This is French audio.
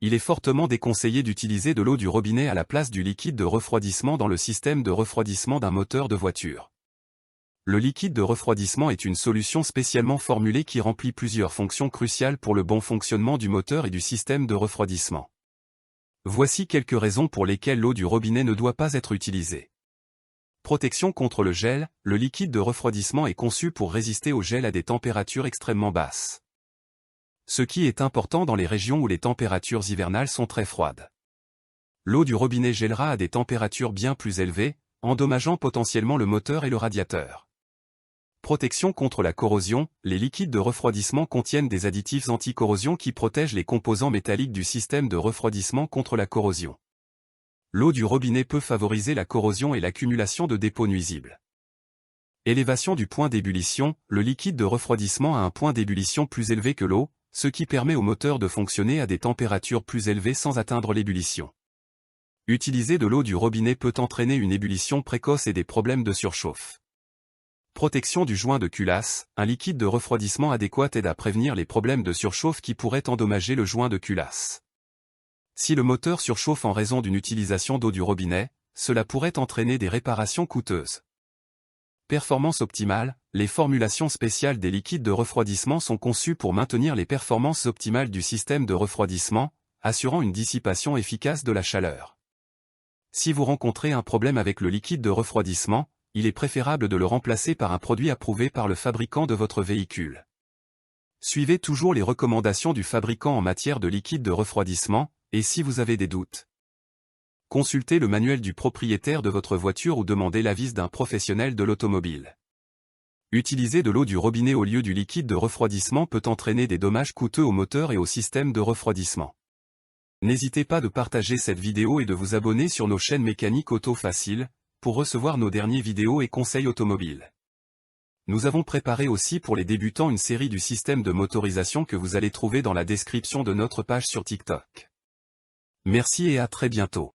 il est fortement déconseillé d'utiliser de l'eau du robinet à la place du liquide de refroidissement dans le système de refroidissement d'un moteur de voiture. Le liquide de refroidissement est une solution spécialement formulée qui remplit plusieurs fonctions cruciales pour le bon fonctionnement du moteur et du système de refroidissement. Voici quelques raisons pour lesquelles l'eau du robinet ne doit pas être utilisée. Protection contre le gel, le liquide de refroidissement est conçu pour résister au gel à des températures extrêmement basses. Ce qui est important dans les régions où les températures hivernales sont très froides. L'eau du robinet gèlera à des températures bien plus élevées, endommageant potentiellement le moteur et le radiateur. Protection contre la corrosion, les liquides de refroidissement contiennent des additifs anti-corrosion qui protègent les composants métalliques du système de refroidissement contre la corrosion. L'eau du robinet peut favoriser la corrosion et l'accumulation de dépôts nuisibles. Élévation du point d'ébullition, le liquide de refroidissement a un point d'ébullition plus élevé que l'eau, ce qui permet au moteur de fonctionner à des températures plus élevées sans atteindre l'ébullition. Utiliser de l'eau du robinet peut entraîner une ébullition précoce et des problèmes de surchauffe. Protection du joint de culasse, un liquide de refroidissement adéquat aide à prévenir les problèmes de surchauffe qui pourraient endommager le joint de culasse. Si le moteur surchauffe en raison d'une utilisation d'eau du robinet, cela pourrait entraîner des réparations coûteuses. Performance optimale, les formulations spéciales des liquides de refroidissement sont conçues pour maintenir les performances optimales du système de refroidissement, assurant une dissipation efficace de la chaleur. Si vous rencontrez un problème avec le liquide de refroidissement, il est préférable de le remplacer par un produit approuvé par le fabricant de votre véhicule. Suivez toujours les recommandations du fabricant en matière de liquide de refroidissement, et si vous avez des doutes, consultez le manuel du propriétaire de votre voiture ou demandez l'avis d'un professionnel de l'automobile. Utiliser de l'eau du robinet au lieu du liquide de refroidissement peut entraîner des dommages coûteux au moteur et au système de refroidissement. N'hésitez pas de partager cette vidéo et de vous abonner sur nos chaînes Mécanique Auto Facile, pour recevoir nos dernières vidéos et conseils automobiles. Nous avons préparé aussi pour les débutants une série du système de motorisation que vous allez trouver dans la description de notre page sur TikTok. Merci et à très bientôt.